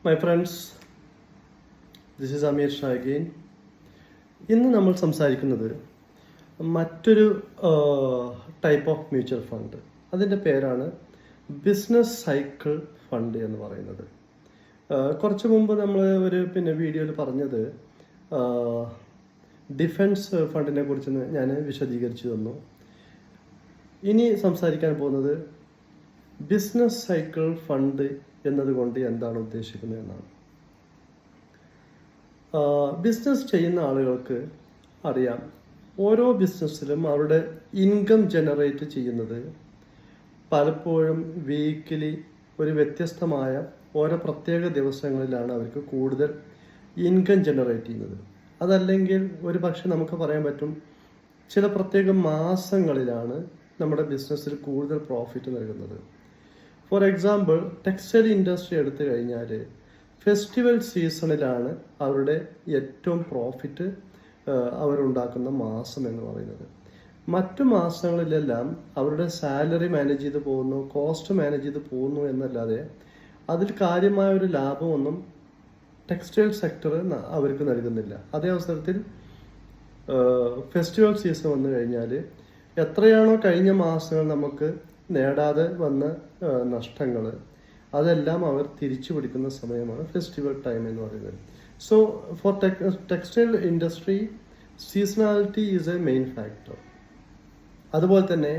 My friends, this is Amir Shah again. ഇന്ന് നമ്മൾ സംസാരിക്കുന്നത് മറ്റൊരു ടൈപ്പ് ഓഫ് മ്യൂച്വൽ ഫണ്ട്. അതിൻ്റെ പേരാണ് ബിസിനസ് സൈക്കിൾ ഫണ്ട് എന്ന് പറയുന്നത്. കുറച്ച് മുമ്പ് നമ്മൾ ഒരു വീഡിയോയിൽ പറഞ്ഞത് ഡിഫൻസ് ഫണ്ടിനെ കുറിച്ച് ഞാൻ വിശദീകരിച്ചു തന്നു. ഇനി സംസാരിക്കാൻ പോകുന്നത് ബിസിനസ് സൈക്കിൾ ഫണ്ട് എന്നതുകൊണ്ട് എന്താണ് ഉദ്ദേശിക്കുന്നത് എന്നാണ്. ബിസിനസ് ചെയ്യുന്ന ആളുകൾക്ക് അറിയാം, ഓരോ ബിസിനസ്സിലും അവരുടെ ഇൻകം ജനറേറ്റ് ചെയ്യുന്നത് പലപ്പോഴും വീക്കിലി ഒരു വ്യത്യസ്തമായ ഓരോ പ്രത്യേക ദിവസങ്ങളിലാണ് അവർക്ക് കൂടുതൽ ഇൻകം ജനറേറ്റ് ചെയ്യുന്നത്. അതല്ലെങ്കിൽ ഒരു പക്ഷെ നമുക്ക് പറയാൻ പറ്റും, ചില പ്രത്യേക മാസങ്ങളിലാണ് നമ്മുടെ ബിസിനസ്സിൽ കൂടുതൽ പ്രോഫിറ്റ് നൽകുന്നത്. ഫോർ എക്സാമ്പിൾ, ടെക്സ്റ്റൈൽ ഇൻഡസ്ട്രി എടുത്തു കഴിഞ്ഞാൽ ഫെസ്റ്റിവൽ സീസണിലാണ് അവരുടെ ഏറ്റവും പ്രോഫിറ്റ് അവരുണ്ടാക്കുന്ന മാസം എന്ന് പറയുന്നത്. മറ്റു മാസങ്ങളിലെല്ലാം അവരുടെ സാലറി മാനേജ് ചെയ്ത് പോകുന്നു, കോസ്റ്റ് മാനേജ് ചെയ്ത് പോകുന്നു എന്നല്ലാതെ അതിൽ കാര്യമായ ഒരു ലാഭമൊന്നും ടെക്സ്റ്റൈൽ സെക്ടർ അവർക്ക് നൽകുന്നില്ല. അതേ അവസരത്തിൽ ഫെസ്റ്റിവൽ സീസൺ വന്നു കഴിഞ്ഞാൽ എത്രയാണോ കഴിഞ്ഞ മാസങ്ങൾ നമുക്ക് നേടാതെ വന്ന നഷ്ടങ്ങൾ, അതെല്ലാം അവർ തിരിച്ചു പിടിക്കുന്ന സമയമാണ് ഫെസ്റ്റിവൽ ടൈം എന്ന് പറയുന്നത്. So for textile industry seasonality is a main factor. അതുപോലെ തന്നെ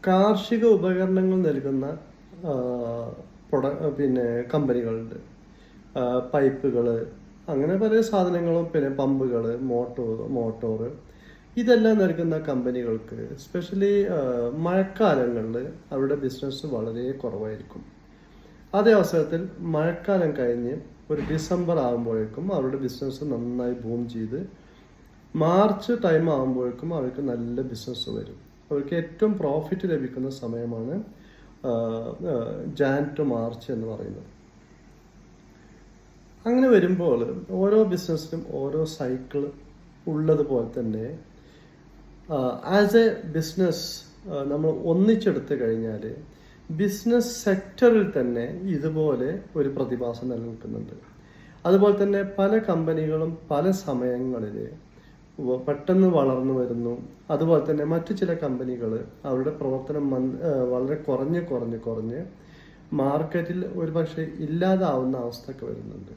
കാർഷിക ഉപകരണങ്ങൾ നൽകുന്ന കമ്പനികളുണ്ട്. പൈപ്പുകൾ, അങ്ങനെ പല സാധനങ്ങളും, പമ്പുകൾ, മോട്ടോർ ഇതെല്ലാം നൽകുന്ന കമ്പനികൾക്ക് എസ്പെഷ്യലി മഴക്കാലങ്ങളിൽ അവരുടെ ബിസിനസ് വളരെ കുറവായിരിക്കും. അതേ അവസരത്തിൽ മഴക്കാലം കഴിഞ്ഞ് ഒരു ഡിസംബർ ആകുമ്പോഴേക്കും അവരുടെ ബിസിനസ് നന്നായി ബൂം ചെയ്ത് മാർച്ച് ടൈം ആകുമ്പോഴേക്കും അവർക്ക് നല്ല ബിസിനസ് വരും. അവർക്ക് ഏറ്റവും പ്രോഫിറ്റ് ലഭിക്കുന്ന സമയമാണ് ജാൻ ടു മാർച്ച് എന്ന് പറയുന്നത്. അങ്ങനെ വരുമ്പോൾ ഓരോ ബിസിനസ്സിനും ഓരോ സൈക്കിൾ ഉള്ളതുപോലെ തന്നെ ആസ് എ ബിസിനസ് നമ്മൾ ഒന്നിച്ചെടുത്തു കഴിഞ്ഞാൽ ബിസിനസ് സെക്ടറിൽ തന്നെ ഇതുപോലെ ഒരു പ്രതിഭാസം നിലനിൽക്കുന്നുണ്ട്. അതുപോലെ തന്നെ പല കമ്പനികളും പല സമയങ്ങളിൽ പെട്ടെന്ന് വളർന്നു വരുന്നു. അതുപോലെ തന്നെ മറ്റു ചില കമ്പനികൾ അവരുടെ പ്രവർത്തനം വളരെ കുറഞ്ഞ് മാർക്കറ്റിൽ ഒരു പക്ഷേ ഇല്ലാതാവുന്ന അവസ്ഥയൊക്കെ വരുന്നുണ്ട്.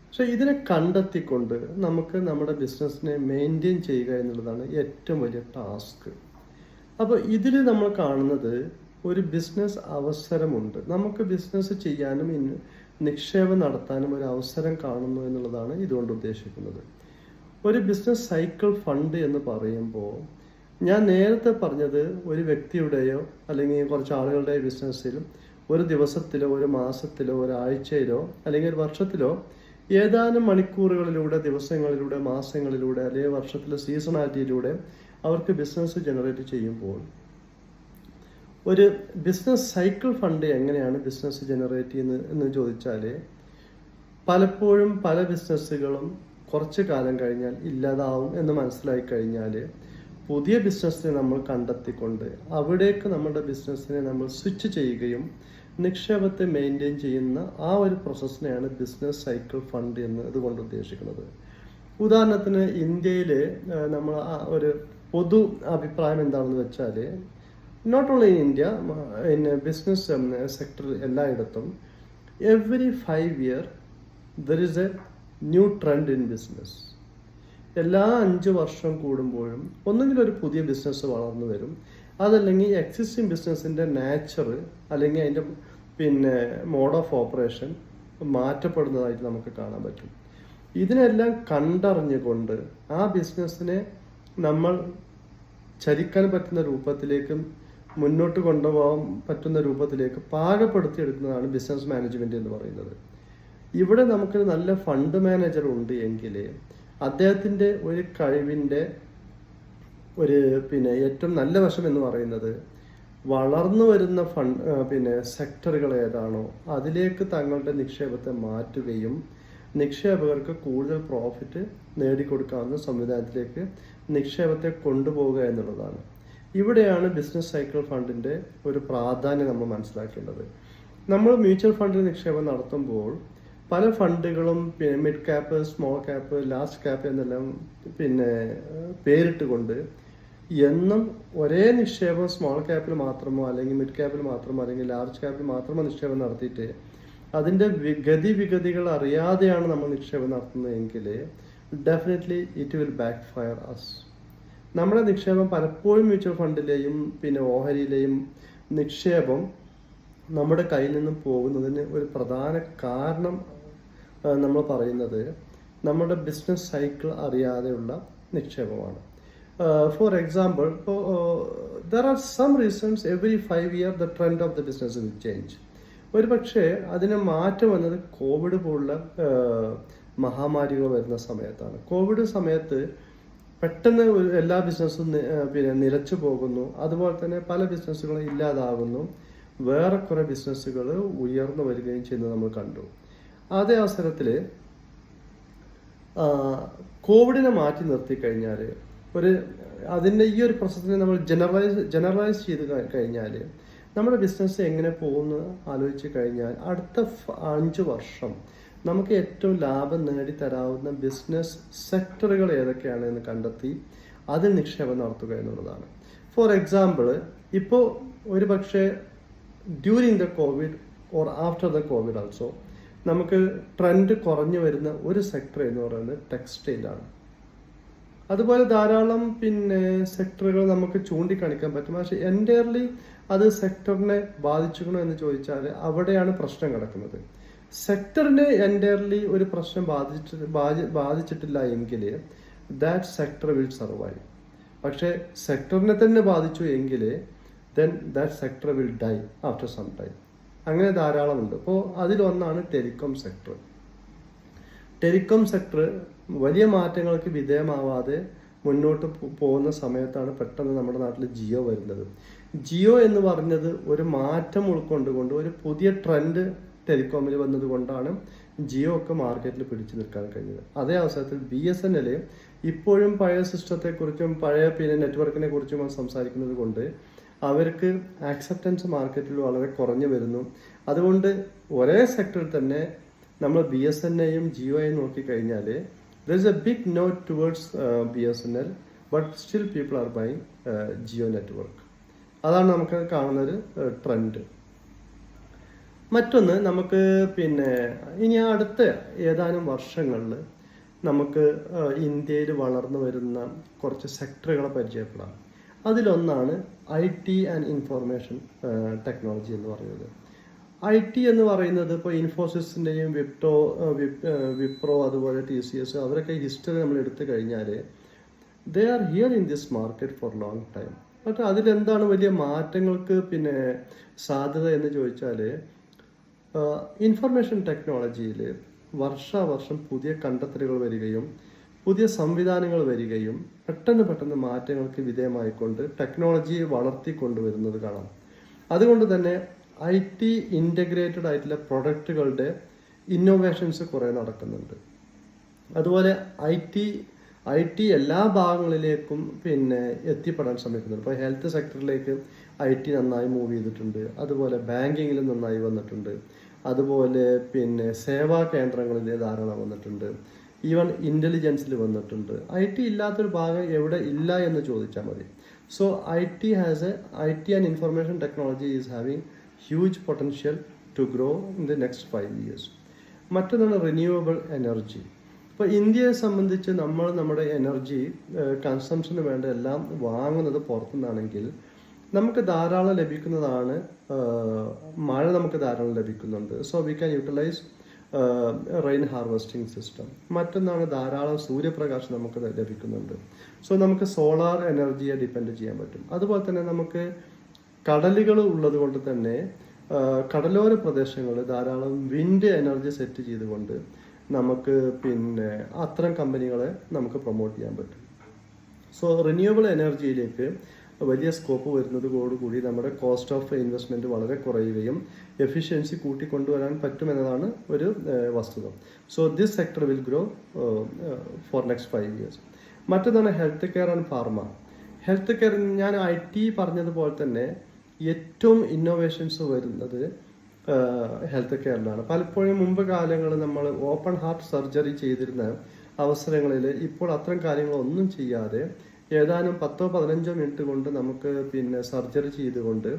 പക്ഷെ ഇതിനെ കണ്ടെത്തിക്കൊണ്ട് നമുക്ക് നമ്മുടെ ബിസിനസ്സിനെ മെയിൻറ്റെയിൻ ചെയ്യുക എന്നുള്ളതാണ് ഏറ്റവും വലിയ ടാസ്ക്. അപ്പോൾ ഇതിൽ നമ്മൾ കാണുന്നത് ഒരു ബിസിനസ് അവസരമുണ്ട്. നമുക്ക് ബിസിനസ് ചെയ്യാനും നിക്ഷേപം നടത്താനും ഒരു അവസരം കാണുന്നു എന്നുള്ളതാണ് ഇതുകൊണ്ട് ഉദ്ദേശിക്കുന്നത്. ഒരു ബിസിനസ് സൈക്കിൾ ഫണ്ട് എന്ന് പറയുമ്പോൾ ഞാൻ നേരത്തെ പറഞ്ഞത് ഒരു വ്യക്തിയുടെയോ അല്ലെങ്കിൽ കുറച്ച് ആളുകളുടെ ബിസിനസ്സിലും ഒരു ദിവസത്തിലോ ഒരു മാസത്തിലോ ഒരാഴ്ചയിലോ അല്ലെങ്കിൽ ഒരു വർഷത്തിലോ ഏതാനും മണിക്കൂറുകളിലൂടെ, ദിവസങ്ങളിലൂടെ, മാസങ്ങളിലൂടെ അല്ലെങ്കിൽ വർഷത്തിലെ സീസണാലിറ്റിയിലൂടെ അവർക്ക് ബിസിനസ് ജനറേറ്റ് ചെയ്യുമ്പോൾ ഒരു ബിസിനസ് സൈക്കിൾ ഫണ്ട് എങ്ങനെയാണ് ബിസിനസ് ജനറേറ്റ് ചെയ്യുന്നത് എന്ന് ചോദിച്ചാൽ, പലപ്പോഴും പല ബിസിനസ്സുകളും കുറച്ച് കാലം കഴിഞ്ഞാൽ ഇല്ലാതാവും എന്ന് മനസ്സിലായി കഴിഞ്ഞാൽ പുതിയ ബിസിനസ്സിനെ നമ്മൾ കണ്ടെത്തിക്കൊണ്ട് അവിടേക്ക് നമ്മുടെ ബിസിനസ്സിനെ നമ്മൾ സ്വിച്ച് ചെയ്യുകയും നിക്ഷേപത്തെ മെയിൻറ്റെയിൻ ചെയ്യുന്ന ആ ഒരു പ്രോസസ്സിനെയാണ് ബിസിനസ് സൈക്കിൾ ഫണ്ട് എന്ന് അതുകൊണ്ട് ഉദ്ദേശിക്കുന്നത്. ഉദാഹരണത്തിന് ഇന്ത്യയിൽ നമ്മൾ ഒരു പൊതു അഭിപ്രായം എന്താണെന്ന് വെച്ചാൽ, not only in India, in business sector എല്ലായിടത്തും every 5 years there is a new trend in business. എല്ലാ 5 വർഷം കൂടുമ്പോഴും ഒന്നുകിൽ ഒരു പുതിയ ബിസിനസ് വളർന്നു വരും, അതല്ലെങ്കിൽ എക്സിസ്റ്റിംഗ് ബിസിനസ്സിൻ്റെ നേച്ചർ അല്ലെങ്കിൽ അതിൻ്റെ മോഡ് ഓഫ് ഓപ്പറേഷൻ മാറ്റപ്പെടുന്നതായിട്ട് നമുക്ക് കാണാൻ പറ്റും. ഇതിനെല്ലാം കണ്ടറിഞ്ഞുകൊണ്ട് ആ ബിസിനസ്സിനെ നമ്മൾ ചലിക്കാൻ പറ്റുന്ന രൂപത്തിലേക്കും മുന്നോട്ട് കൊണ്ടുപോകാൻ പറ്റുന്ന രൂപത്തിലേക്ക് പാകപ്പെടുത്തിയെടുക്കുന്നതാണ് ബിസിനസ് മാനേജ്മെന്റ് എന്ന് പറയുന്നത്. ഇവിടെ നമുക്ക് നല്ല ഫണ്ട് മാനേജർ ഉണ്ട് എങ്കിൽ അദ്ദേഹത്തിൻ്റെ ഒരു കഴിവിൻ്റെ ഒരു ഏറ്റവും നല്ല വശം എന്ന് പറയുന്നത് വളർന്നു വരുന്ന സെക്ടറുകൾ ഏതാണോ അതിലേക്ക് തങ്ങളുടെ നിക്ഷേപത്തെ മാറ്റുകയും നിക്ഷേപകർക്ക് കൂടുതൽ പ്രോഫിറ്റ് നേടിക്കൊടുക്കാവുന്ന സംവിധാനത്തിലേക്ക് നിക്ഷേപത്തെ കൊണ്ടുപോവുക എന്നുള്ളതാണ്. ഇവിടെയാണ് ബിസിനസ് സൈക്കിൾ ഫണ്ടിൻ്റെ ഒരു പ്രാധാന്യം നമ്മൾ മനസ്സിലാക്കേണ്ടത്. നമ്മൾ മ്യൂച്വൽ ഫണ്ടിൽ നിക്ഷേപം നടത്തുമ്പോൾ പല ഫണ്ടുകളും പിന്നെ mid cap, small cap, large cap എന്നെല്ലാം പിന്നെ പേരിട്ടുകൊണ്ട് എന്നും ഒരേ നിക്ഷേപം സ്മോൾ ക്യാപ്പിൽ മാത്രമോ അല്ലെങ്കിൽ മിഡ് ക്യാപ്പിൽ മാത്രമോ അല്ലെങ്കിൽ ലാർജ് ക്യാപ്പിൽ മാത്രമോ നിക്ഷേപം നടത്തിയിട്ട് അതിൻ്റെ ഗതിവിഗതികൾ അറിയാതെയാണ് നമ്മൾ നിക്ഷേപം നടത്തുന്നതെങ്കിൽ definitely it will backfire us. നമ്മുടെ നിക്ഷേപം പലപ്പോഴും മ്യൂച്വൽ ഫണ്ടിലെയും പിന്നെ ഓഹരിയിലെയും നിക്ഷേപം നമ്മുടെ കയ്യിൽ നിന്നും പോകുന്നതിന് ഒരു പ്രധാന കാരണം നമ്മൾ പറയുന്നത് നമ്മുടെ ബിസിനസ് സൈക്കിൾ അറിയാതെയുള്ള നിക്ഷേപമാണ്. For example, there are some reasons every 5 years the trend of the business will change. ഒരു പക്ഷേ അതിന് മാറ്റം വന്നത് കോവിഡ് പോലുള്ള മഹാമാരികൾ വരുന്ന സമയത്താണ്. കോവിഡ് സമയത്ത് പെട്ടെന്ന് എല്ലാ ബിസിനസ്സും പിന്നെ നിലച്ചു പോകുന്നു. അതുപോലെ തന്നെ പല ബിസിനസ്സുകളും ഇല്ലാതാകുന്നു. വേറെ കുറെ ബിസിനസ്സുകൾ ഉയർന്നു വരികയും ചെയ്യുന്നത് നമ്മൾ കണ്ടു. അതേ അവസരത്തിൽ കോവിഡിനെ മാറ്റി നിർത്തി കഴിഞ്ഞാൽ അതിൻ്റെ ഈ ഒരു പ്രശ്നത്തിനെ നമ്മൾ ജനറലൈസ് ചെയ്ത് കഴിഞ്ഞാൽ നമ്മുടെ ബിസിനസ് എങ്ങനെ പോകുന്നു ആലോചിച്ച് കഴിഞ്ഞാൽ അടുത്ത 5 വർഷം നമുക്ക് ഏറ്റവും ലാഭം നേടിത്തരാവുന്ന ബിസിനസ് സെക്ടറുകൾ ഏതൊക്കെയാണ് എന്ന് കണ്ടെത്തി അതിൽ നിക്ഷേപം നടത്തുക എന്നുള്ളതാണ്. ഫോർ എക്സാമ്പിൾ, ഇപ്പോൾ ഒരു പക്ഷേ during the Covid or after the Covid also നമുക്ക് ട്രെൻഡ് കുറഞ്ഞു വരുന്ന ഒരു സെക്ടർ എന്ന് പറയുന്നത് ടെക്സ്റ്റൈലാണ്. അതുപോലെ ധാരാളം പിന്നെ സെക്ടറുകൾ നമുക്ക് ചൂണ്ടിക്കാണിക്കാൻ പറ്റും. പക്ഷെ എൻറ്റയർലി അത് സെക്ടറിനെ ബാധിച്ചിരിക്കണോ എന്ന് ചോദിച്ചാൽ അവിടെയാണ് പ്രശ്നം കിടക്കുന്നത്. സെക്ടറിനെ എൻറ്റയർലി ഒരു പ്രശ്നം ബാധിച്ചിട്ടില്ല എങ്കിൽ ദാറ്റ് സെക്ടർ വിൽ സർവൈവ്. പക്ഷേ സെക്ടറിനെ തന്നെ ബാധിച്ചു എങ്കിൽ then that sector will die after some time. അങ്ങനെ ധാരാളമുണ്ട്. അപ്പോൾ അതിലൊന്നാണ് ടെലികോം സെക്ടർ. ടെലികോം സെക്ടർ വലിയ മാറ്റങ്ങൾക്ക് വിധേയമാവാതെ മുന്നോട്ട് പോകുന്ന സമയത്താണ് പെട്ടെന്ന് നമ്മുടെ നാട്ടിൽ ജിയോ വരുന്നത്. ജിയോ എന്ന് പറഞ്ഞത് ഒരു മാറ്റം ഉൾക്കൊണ്ടുകൊണ്ട് ഒരു പുതിയ ട്രെൻഡ് ടെലികോമിൽ വന്നത് കൊണ്ടാണ് ജിയോ ഒക്കെ മാർക്കറ്റിൽ പിടിച്ചു നിൽക്കാൻ കഴിഞ്ഞത്. അതേ അവസരത്തിൽ BSNL ഇപ്പോഴും പഴയ സിസ്റ്റത്തെക്കുറിച്ചും പഴയ പിന്നെ നെറ്റ്വർക്കിനെ കുറിച്ചും സംസാരിക്കുന്നത് കൊണ്ട് അവർക്ക് ആക്സെപ്റ്റൻസ് മാർക്കറ്റിൽ വളരെ കുറഞ്ഞു വരുന്നു. അതുകൊണ്ട് ഒരേ സെക്ടറിൽ തന്നെ നമ്മൾ BSNLയും ജിയോയും നോക്കിക്കഴിഞ്ഞാൽ there is a big note towards BSNL, but still people are buying Jio network. അതാണ് നമുക്ക് കാണുന്നൊരു ട്രെൻഡ്. മറ്റൊന്ന്, നമുക്ക് പിന്നെ ഇനി അടുത്ത ഏതാനും വർഷങ്ങളിൽ നമുക്ക് ഇന്ത്യയിൽ വളർന്നു വരുന്ന കുറച്ച് സെക്ടറുകളെ പരിചയപ്പെടാം. അതിലൊന്നാണ് IT ആൻഡ് ഇൻഫോർമേഷൻ ടെക്നോളജി എന്ന് പറയുന്നത്. IT എന്ന് പറയുന്നത് ഇപ്പോൾ ഇൻഫോസിസിൻ്റെയും വിപ്രോ അതുപോലെ TCS അവരൊക്കെ ഹിസ്റ്ററി നമ്മൾ എടുത്തു കഴിഞ്ഞാൽ they are here in this market for long time. പക്ഷെ അതിലെന്താണ് വലിയ മാറ്റങ്ങൾക്ക് പിന്നെ സാധ്യത എന്ന് ചോദിച്ചാൽ ഇൻഫർമേഷൻ ടെക്നോളജിയിൽ വർഷാവർഷം പുതിയ കണ്ടെത്തലുകൾ വരികയും പുതിയ സംവിധാനങ്ങൾ വരികയും പെട്ടെന്ന് മാറ്റങ്ങൾക്ക് വിധേയമായിക്കൊണ്ട് ടെക്നോളജിയെ വളർത്തിക്കൊണ്ടുവരുന്നത് കാണാം. അതുകൊണ്ട് തന്നെ IT ഇൻ്റഗ്രേറ്റഡ് ആയിട്ടുള്ള പ്രൊഡക്റ്റുകളുടെ ഇന്നോവേഷൻസ് കുറേ നടക്കുന്നുണ്ട്. അതുപോലെ IT എല്ലാ ഭാഗങ്ങളിലേക്കും പിന്നെ എത്തിപ്പെടാൻ ശ്രമിക്കുന്നുണ്ട്. ഇപ്പോൾ ഹെൽത്ത് സെക്ടറിലേക്ക് IT നന്നായി മൂവ് ചെയ്തിട്ടുണ്ട്. അതുപോലെ ബാങ്കിങ്ങിൽ നന്നായി വന്നിട്ടുണ്ട്. അതുപോലെ പിന്നെ സേവാ കേന്ദ്രങ്ങളിൽ ധാരാളം വന്നിട്ടുണ്ട്. ഈവൻ ഇൻ്റലിജൻസിൽ വന്നിട്ടുണ്ട്. IT ഇല്ലാത്തൊരു ഭാഗം എവിടെ ഇല്ല എന്ന് ചോദിച്ചാൽ മതി. So IT and information technology is having huge potential to grow in the next 5 years. മറ്റൊന്നാണ് റിന്യൂവബിൾ എനർജി. ഇപ്പോൾ ഇന്ത്യയെ സംബന്ധിച്ച് നമ്മുടെ എനർജി കൺസംഷന് വേണ്ട എല്ലാം വാങ്ങുന്നത് പുറത്തുനിന്നാണെങ്കിൽ നമുക്ക് ധാരാളം ലഭിക്കുന്നതാണ്. മഴ നമുക്ക് ധാരാളം ലഭിക്കുന്നുണ്ട്. So we can utilise rain harvesting system. മറ്റൊന്നാണ് ധാരാളം സൂര്യപ്രകാശം നമുക്ക് ലഭിക്കുന്നുണ്ട്. സോ നമുക്ക് സോളാർ എനർജിയെ ഡിപ്പെൻഡ് ചെയ്യാൻ പറ്റും. അതുപോലെ തന്നെ നമുക്ക് കടലുകൾ ഉള്ളത് കൊണ്ട് തന്നെ കടലോര പ്രദേശങ്ങളിൽ ധാരാളം വിൻഡ് എനർജി സെറ്റ് ചെയ്തുകൊണ്ട് നമുക്ക് പിന്നെ അത്തരം കമ്പനികളെ നമുക്ക് പ്രൊമോട്ട് ചെയ്യാൻ പറ്റും. സോ റിന്യൂവബിൾ എനർജിയിലേക്ക് വലിയ സ്കോപ്പ് വരുന്നതോടുകൂടി നമ്മുടെ കോസ്റ്റ് ഓഫ് ഇൻവെസ്റ്റ്മെൻറ്റ് വളരെ കുറയുകയും എഫിഷ്യൻസി കൂട്ടിക്കൊണ്ടുവരാൻ പറ്റുമെന്നതാണ് ഒരു വസ്തുത. So this sector will grow for next 5 years. മറ്റൊന്നാണ് health care and pharma. Health care ഞാൻ IT പറഞ്ഞതുപോലെ തന്നെ ഏറ്റവും ഇന്നോവേഷൻസ് വരുന്നത് ഹെൽത്ത് കെയറിലാണ്. പലപ്പോഴും മുമ്പ് കാലങ്ങളിൽ നമ്മൾ ഓപ്പൺ ഹാർട്ട് സർജറി ചെയ്തിരുന്ന അവസരങ്ങളിൽ ഇപ്പോൾ അത്തരം കാര്യങ്ങളൊന്നും ചെയ്യാതെ ഏതാനും 10-15 മിനിറ്റ് കൊണ്ട് നമുക്ക് പിന്നെ സർജറി ചെയ്തുകൊണ്ട്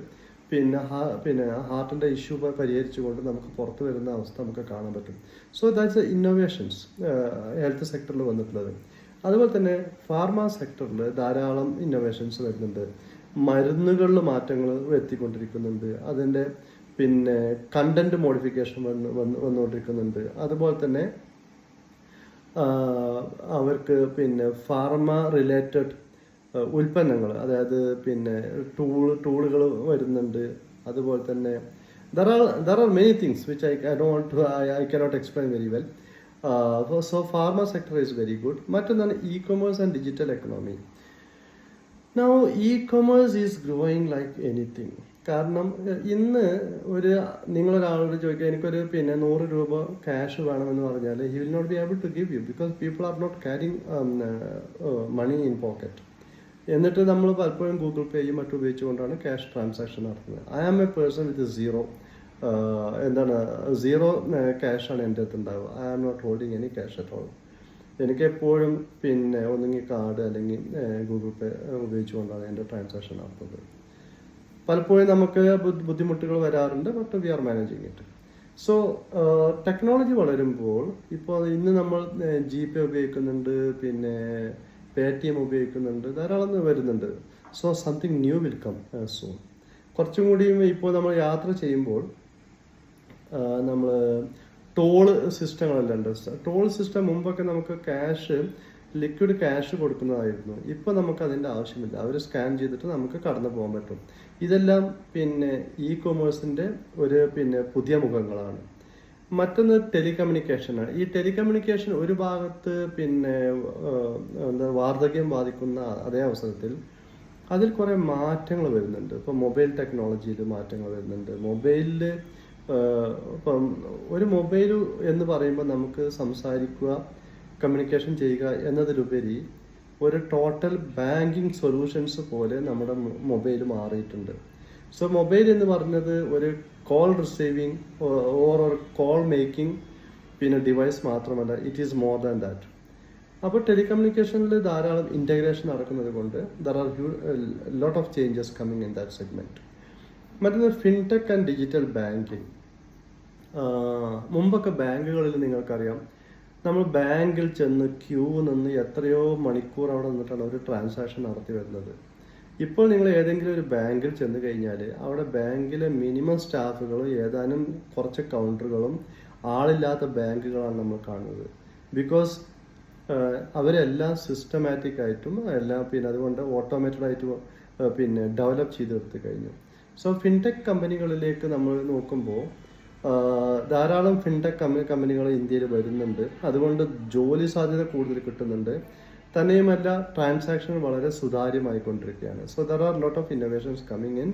പിന്നെ ഹാർട്ടിൻ്റെ ഇഷ്യൂ പരിഹരിച്ചുകൊണ്ട് നമുക്ക് പുറത്തു വരുന്ന അവസ്ഥ നമുക്ക് കാണാൻ പറ്റും. സോ ദാറ്റ്സ് ഇന്നോവേഷൻസ് ഹെൽത്ത് സെക്ടറിൽ വന്നിട്ടുള്ളത്. അതുപോലെ തന്നെ ഫാർമ സെക്ടറിൽ ധാരാളം ഇന്നോവേഷൻസ് വരുന്നുണ്ട്. മരുന്നുകളിൽ മാറ്റങ്ങൾ വരുത്തിക്കൊണ്ടിരിക്കുന്നുണ്ട്. അതിൻ്റെ കണ്ടന്റ് മോഡിഫിക്കേഷൻ വന്നുകൊണ്ടിരിക്കുന്നുണ്ട്. അതുപോലെ തന്നെ അവർക്ക് ഫാർമ റിലേറ്റഡ് ഉൽപ്പന്നങ്ങൾ, അതായത് ടൂളുകൾ വരുന്നുണ്ട്. അതുപോലെ തന്നെ there are many things which I cannot explain very well. So pharma sector is very good. മറ്റൊന്നാണ് e-commerce and digital economy. Now e-commerce is growing like anything. കാരണം ഇന്ന് നിങ്ങളൊരാളോട് ചോദിക്കുക, എനിക്കൊരു 100 രൂപ ക്യാഷ് വേണമെന്ന് പറഞ്ഞാൽ he will not be able to give you, because people are not carrying money in pocket. എന്നിട്ട് നമ്മൾ പലപ്പോഴും ഗൂഗിൾ പേയും മറ്റും ഉപയോഗിച്ചുകൊണ്ടാണ് ക്യാഷ് ട്രാൻസാക്ഷൻ നടത്തുന്നത്. I am a person with zero ക്യാഷാണ് എൻ്റെ അടുത്ത് ഉണ്ടാവുക. I am not holding any cash at all. എനിക്ക് എപ്പോഴും ഒന്നെങ്കിൽ കാർഡ് അല്ലെങ്കിൽ ഗൂഗിൾ പേ ഉപയോഗിച്ചുകൊണ്ടാണ് എൻ്റെ ട്രാൻസാക്ഷൻ നടത്തുന്നത്. പലപ്പോഴും നമുക്ക് ബുദ്ധിമുട്ടുകൾ വരാറുണ്ട്, but we R managing it. So technology വളരുമ്പോൾ ഇപ്പോൾ ഇന്ന് നമ്മൾ GPay ഉപയോഗിക്കുന്നുണ്ട്, Paytm ഉപയോഗിക്കുന്നുണ്ട്, ധാരാളം വരുന്നുണ്ട്. So something new will come soon. കുറച്ചും കൂടിയും ഇപ്പോൾ നമ്മൾ യാത്ര ചെയ്യുമ്പോൾ നമ്മൾ ടോള് സിസ്റ്റങ്ങളെല്ലാം ഉണ്ട്. ടോൾ സിസ്റ്റം മുമ്പൊക്കെ നമുക്ക് ലിക്വിഡ് ക്യാഷ് കൊടുക്കുന്നതായിരുന്നു. ഇപ്പോൾ നമുക്ക് അതിൻ്റെ ആവശ്യമില്ല. അവർ സ്കാൻ ചെയ്തിട്ട് നമുക്ക് കടന്നു പോകാൻ പറ്റും. ഇതെല്ലാം ഇ-കൊമേഴ്സിൻ്റെ ഒരു പുതിയ മുഖങ്ങളാണ്. മറ്റൊന്ന് ടെലികമ്മ്യൂണിക്കേഷനാണ്. ഈ ടെലികമ്മ്യൂണിക്കേഷൻ ഒരു ഭാഗത്ത് വാർദ്ധക്യം ബാധിക്കുന്ന അതേ അവസരത്തിൽ അതിൽ കുറേ മാറ്റങ്ങൾ വരുന്നുണ്ട്. ഇപ്പം മൊബൈൽ ടെക്നോളജിയിൽ മാറ്റങ്ങൾ വരുന്നുണ്ട്. മൊബൈലിൽ ഇപ്പം ഒരു മൊബൈൽ എന്ന് പറയുമ്പോൾ നമുക്ക് സംസാരിക്കുക, കമ്മ്യൂണിക്കേഷൻ ചെയ്യുക എന്നതിലുപരി ഒരു ടോട്ടൽ ബാങ്കിങ് സൊല്യൂഷൻസ് പോലെ നമ്മുടെ മൊബൈൽ മാറിയിട്ടുണ്ട്. സോ മൊബൈൽ എന്ന് പറഞ്ഞത് ഒരു call receiving or call making device മാത്രമല്ല, it is more than that. അപ്പോൾ ടെലികമ്മ്യൂണിക്കേഷനിൽ ധാരാളം ഇൻ്റഗ്രേഷൻ നടക്കുന്നത് കൊണ്ട് there are lot of changes coming in that segment. മറ്റൊന്ന് ഫിൻടെക് ആൻഡ് ഡിജിറ്റൽ ബാങ്കിങ്. മുമ്പൊക്കെ ബാങ്കുകളിൽ നിങ്ങൾക്കറിയാം, നമ്മൾ ബാങ്കിൽ ചെന്ന് ക്യൂ നിന്ന് എത്രയോ മണിക്കൂർ അവിടെ നിന്നിട്ടാണ് ഒരു ട്രാൻസാക്ഷൻ നടത്തി വരുന്നത്. ഇപ്പോൾ നിങ്ങൾ ഏതെങ്കിലും ഒരു ബാങ്കിൽ ചെന്ന് കഴിഞ്ഞാൽ അവിടെ ബാങ്കിലെ മിനിമം സ്റ്റാഫുകൾ ഏതാനും കുറച്ച് കൗണ്ടറുകളും ആളില്ലാത്ത ബാങ്കുകളാണ് നമ്മൾ കാണുന്നത്. ബിക്കോസ് അവരെല്ലാം സിസ്റ്റമാറ്റിക് ആയിട്ടും എല്ലാം അതുകൊണ്ട് ഓട്ടോമേറ്റഡ് ആയിട്ടും ഡെവലപ്പ് ചെയ്തെടുത്ത് കഴിഞ്ഞു. സോ ഫിൻടെക് കമ്പനികളിലേക്ക് നമ്മൾ നോക്കുമ്പോൾ ധാരാളം ഫിൻടെക് കമ്പനികൾ ഇന്ത്യയിൽ വരുന്നുണ്ട്. അതുകൊണ്ട് ജോലി സാധ്യത കൂടുതൽ കിട്ടുന്നുണ്ട്. തന്നെയുമല്ല, ട്രാൻസാക്ഷൻ വളരെ സുതാര്യമായിക്കൊണ്ടിരിക്കുകയാണ്. So there are lot of innovations coming in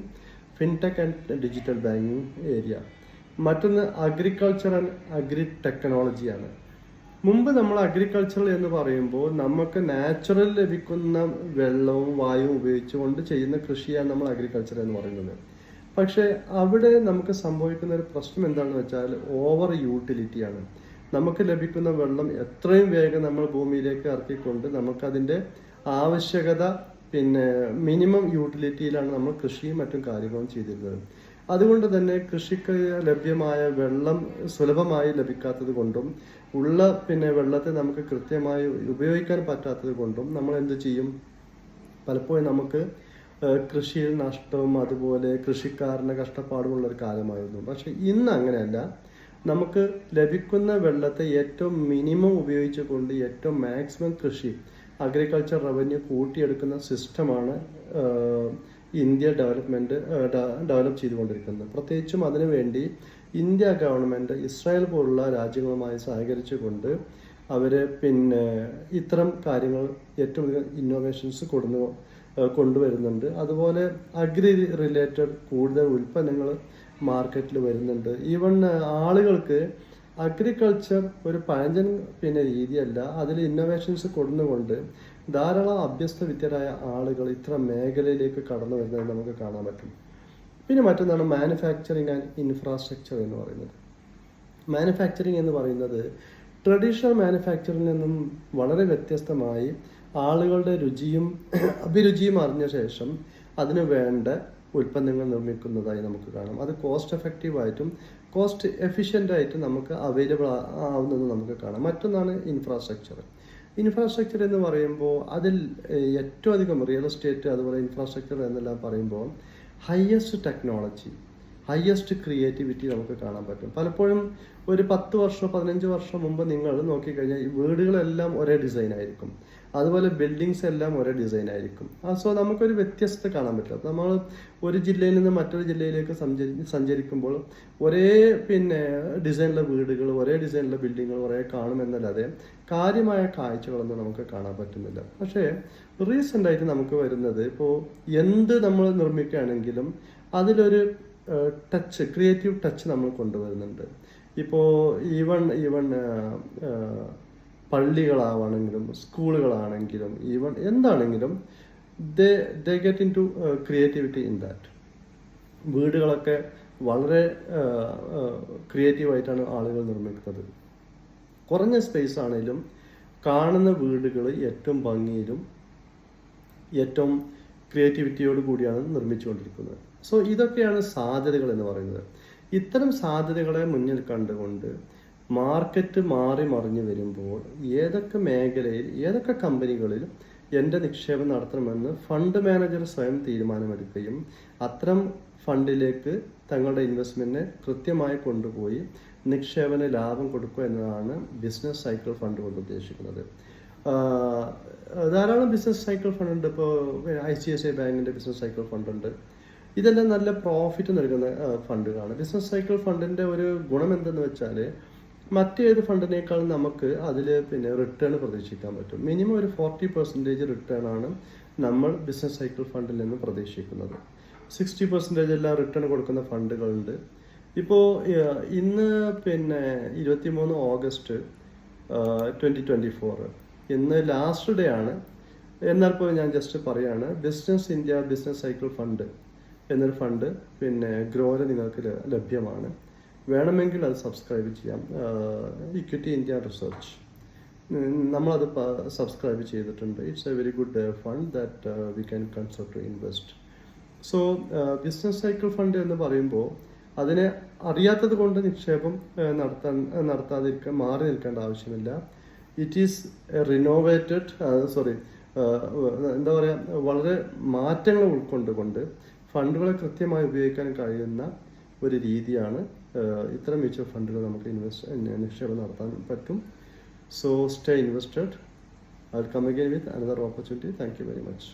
fintech and digital banking area. മറ്റൊന്ന് അഗ്രികൾച്ചർ ആൻഡ് അഗ്രി ടെക്നോളജിയാണ്. മുമ്പ് നമ്മൾ അഗ്രികൾച്ചർ എന്ന് പറയുമ്പോൾ നമുക്ക് നാച്ചുറൽ ലഭിക്കുന്ന വെള്ളവും വായുവും ഉപയോഗിച്ചുകൊണ്ട് ചെയ്യുന്ന കൃഷിയാണ് നമ്മൾ അഗ്രികൾച്ചർ എന്ന് പറയുന്നത്. പക്ഷേ അവിടെ നമുക്ക് സംഭവിക്കുന്ന ഒരു പ്രശ്നം എന്താണെന്ന് വെച്ചാൽ ഓവർ യൂട്ടിലിറ്റിയാണ്. നമുക്ക് ലഭിക്കുന്ന വെള്ളം എത്രയും വേഗം നമ്മൾ ഭൂമിയിലേക്ക് ഇറക്കിക്കൊണ്ട് നമുക്കതിൻ്റെ ആവശ്യകത മിനിമം യൂട്ടിലിറ്റിയിലാണ് നമ്മൾ കൃഷിയും മറ്റും കാര്യങ്ങളും ചെയ്തിരുന്നത്. അതുകൊണ്ട് തന്നെ കൃഷിക്ക് ലഭ്യമായ വെള്ളം സുലഭമായി ലഭിക്കാത്തത് കൊണ്ടും ഉള്ള വെള്ളത്തെ നമുക്ക് കൃത്യമായി ഉപയോഗിക്കാൻ പറ്റാത്തത് കൊണ്ടും നമ്മൾ എന്ത് ചെയ്യും, പലപ്പോഴും നമുക്ക് കൃഷിയിൽ നഷ്ടവും അതുപോലെ കൃഷിക്കാരന് കഷ്ടപ്പാടുമുള്ള ഒരു കാലമായിരുന്നു. പക്ഷെ ഇന്ന് അങ്ങനെയല്ല. നമുക്ക് ലഭിക്കുന്ന വെള്ളത്തെ ഏറ്റവും മിനിമം ഉപയോഗിച്ചുകൊണ്ട് ഏറ്റവും മാക്സിമം കൃഷി അഗ്രികൾച്ചർ റവന്യൂ കൂട്ടിയെടുക്കുന്ന സിസ്റ്റമാണ് ഇന്ത്യ ഡെവലപ്പ് ചെയ്തുകൊണ്ടിരിക്കുന്നത്. പ്രത്യേകിച്ചും അതിനുവേണ്ടി ഇന്ത്യ ഗവൺമെൻറ് ഇസ്രായേൽ പോലുള്ള രാജ്യങ്ങളുമായി സഹകരിച്ചുകൊണ്ട് അവർ ഇത്തരം കാര്യങ്ങൾ ഏറ്റവും ഇന്നോവേഷൻസ് കൊണ്ടുവരുന്നുണ്ട്. അതുപോലെ അഗ്രി റിലേറ്റഡ് കൂടുതൽ ഉൽപ്പന്നങ്ങൾ മാർക്കറ്റിൽ വരുന്നുണ്ട്. ഈവൺ ആളുകൾക്ക് അഗ്രികൾച്ചർ ഒരു പഴഞ്ചൻ രീതിയല്ല, അതിൽ ഇന്നോവേഷൻസ് കൊണ്ടുകൊണ്ട് ധാരാളം അഭ്യസ്ത വിദ്യരായ ആളുകൾ ഇത്തരം മേഖലയിലേക്ക് കടന്നു വരുന്നത് നമുക്ക് കാണാൻ പറ്റും. പിന്നെ മറ്റൊന്നാണ് മാനുഫാക്ചറിങ് ആൻഡ് ഇൻഫ്രാസ്ട്രക്ചർ എന്ന് പറയുന്നത്. മാനുഫാക്ചറിങ് എന്ന് പറയുന്നത് ട്രഡീഷണൽ മാനുഫാക്ചറിൽ നിന്നും വളരെ വ്യത്യസ്തമായി ആളുകളുടെ രുചിയും അഭിരുചിയും അറിഞ്ഞ ശേഷം അതിന് വേണ്ട ഉൽപ്പന്നങ്ങൾ നിർമ്മിക്കുന്നതായി നമുക്ക് കാണാം. അത് കോസ്റ്റ് എഫക്റ്റീവായിട്ടും കോസ്റ്റ് എഫിഷ്യൻ്റായിട്ടും നമുക്ക് അവൈലബിൾ ആവുന്നത് നമുക്ക് കാണാം. മറ്റൊന്നാണ് ഇൻഫ്രാസ്ട്രക്ചർ. ഇൻഫ്രാസ്ട്രക്ചർ എന്ന് പറയുമ്പോൾ അതിൽ ഏറ്റവും അധികം റിയൽ എസ്റ്റേറ്റ് അതുപോലെ ഇൻഫ്രാസ്ട്രക്ചർ എന്നെല്ലാം പറയുമ്പോൾ ഹയസ്റ്റ് ടെക്നോളജി, ഹയസ്റ്റ് ക്രിയേറ്റിവിറ്റി നമുക്ക് കാണാൻ പറ്റും. പലപ്പോഴും ഒരു 10 വർഷം 15 വർഷം മുമ്പ് നിങ്ങൾ നോക്കിക്കഴിഞ്ഞാൽ ഈ വീടുകളെല്ലാം ഒരേ ഡിസൈൻ ആയിരിക്കും, അതുപോലെ ബിൽഡിങ്സ് എല്ലാം ഒരേ ഡിസൈൻ ആയിരിക്കും. സോ നമുക്കൊരു വ്യത്യസ്തത കാണാൻ പറ്റില്ല. നമ്മൾ ഒരു ജില്ലയിൽ നിന്ന് മറ്റൊരു ജില്ലയിലേക്ക് സഞ്ചരിക്കുമ്പോൾ ഒരേ ഡിസൈനിലെ വീടുകൾ, ഒരേ ഡിസൈനിലെ ബിൽഡിങ്ങുകൾ ഒരേ കാണുമെന്നല്ലാതെ കാര്യമായ കാഴ്ചകളൊന്നും നമുക്ക് കാണാൻ പറ്റുന്നില്ല. പക്ഷേ റീസെൻ്റായിട്ട് നമുക്ക് വരുന്നത്, ഇപ്പോൾ എന്ത് നമ്മൾ നിർമ്മിക്കുകയാണെങ്കിലും അതിലൊരു ടച്ച്, ക്രിയേറ്റീവ് ടച്ച് നമ്മൾ കൊണ്ടുവരുന്നുണ്ട്. ഇപ്പോൾ ഈവൺ പള്ളികളാണെങ്കിലും സ്കൂളുകളാണെങ്കിലും ഈവൺ എന്താണെങ്കിലും they get into creativity in that. വീടുകളൊക്കെ വളരെ ക്രിയേറ്റീവായിട്ടാണ് ആളുകൾ നിർമ്മിക്കുന്നത്. കുറഞ്ഞ സ്പേസ് ആണെങ്കിലും കാണുന്ന വീടുകൾ ഏറ്റവും ഭംഗിയിലും ഏറ്റവും ക്രിയേറ്റിവിറ്റിയോട് കൂടിയാണ് നിർമ്മിച്ചുകൊണ്ടിരിക്കുന്നത്. സോ ഇതൊക്കെയാണ് സാധ്യതകൾ എന്ന് പറയുന്നത്. ഇത്തരം സാധ്യതകളെ മുന്നിൽ കണ്ടുകൊണ്ട് മാർക്കറ്റ് മാറി മറിഞ്ഞു വരുമ്പോൾ ഏതൊക്കെ മേഖലയിൽ ഏതൊക്കെ കമ്പനികളിൽ എൻ്റെ നിക്ഷേപം നടത്തണമെന്ന് ഫണ്ട് മാനേജർ സ്വയം തീരുമാനമെടുക്കുകയും അത്തരം ഫണ്ടിലേക്ക് തങ്ങളുടെ ഇൻവെസ്റ്റ്മെൻറ്റിനെ കൃത്യമായി കൊണ്ടുപോയി നിക്ഷേപന ലാഭം കൊടുക്കുക എന്നതാണ് ബിസിനസ് സൈക്കിൾ ഫണ്ട് കൊണ്ട് ഉദ്ദേശിക്കുന്നത്. ധാരാളം ബിസിനസ് സൈക്കിൾ ഫണ്ട് ഉണ്ട്. ഇപ്പോൾ ICICI ബാങ്കിൻ്റെ ബിസിനസ് സൈക്കിൾ ഫണ്ട് ഉണ്ട്. ഇതെല്ലാം നല്ല പ്രോഫിറ്റ് നൽകുന്ന ഫണ്ടുകളാണ്. ബിസിനസ് സൈക്കിൾ ഫണ്ടിൻ്റെ ഒരു ഗുണം എന്തെന്ന് വെച്ചാൽ മറ്റേത് ഫണ്ടിനേക്കാളും നമുക്ക് അതിൽ റിട്ടേൺ പ്രതീക്ഷിക്കാൻ പറ്റും. മിനിമം ഒരു 40% റിട്ടേൺ ആണ് നമ്മൾ ബിസിനസ് സൈക്കിൾ ഫണ്ടിൽ നിന്ന് പ്രതീക്ഷിക്കുന്നത്. 60% എല്ലാം റിട്ടേൺ കൊടുക്കുന്ന ഫണ്ടുകളുണ്ട്. ഇപ്പോൾ ഇന്ന് 23 ഓഗസ്റ്റ് 2024 ഇന്ന് ലാസ്റ്റ് ഡേ ആണ്. എന്നാൽ പോലും ഞാൻ ജസ്റ്റ് പറയാണ്, business India business cycle fund എന്നൊരു ഫണ്ട് ഗ്രോയിൽ നിങ്ങൾക്ക് ലഭ്യമാണ്. വേണമെങ്കിൽ അത് സബ്സ്ക്രൈബ് ചെയ്യാം. ഇക്വിറ്റി ഇന്ത്യ റിസർച്ച് നമ്മളത് സബ്സ്ക്രൈബ് ചെയ്തിട്ടുണ്ട്. It's a very good fund that we can consider to invest. So business cycle fund എന്ന് പറയുമ്പോൾ അതിനെ അറിയാത്തത് കൊണ്ട് നിക്ഷേപം മാറി നിൽക്കേണ്ട ആവശ്യമില്ല. ഇറ്റ് ഈസ് റിനോവേറ്റഡ് എന്താ പറയുക, വളരെ മാറ്റങ്ങൾ ഉൾക്കൊണ്ടുകൊണ്ട് ഫണ്ടുകളെ കൃത്യമായി ഉപയോഗിക്കാൻ കഴിയുന്ന ഒരു രീതിയാണ് ഇത്തരം മ്യൂച്വൽ ഫണ്ടുകൾ നമുക്ക് നിക്ഷേപം നടത്താൻ പറ്റും. So stay invested. I will come again with another opportunity. Thank you very much.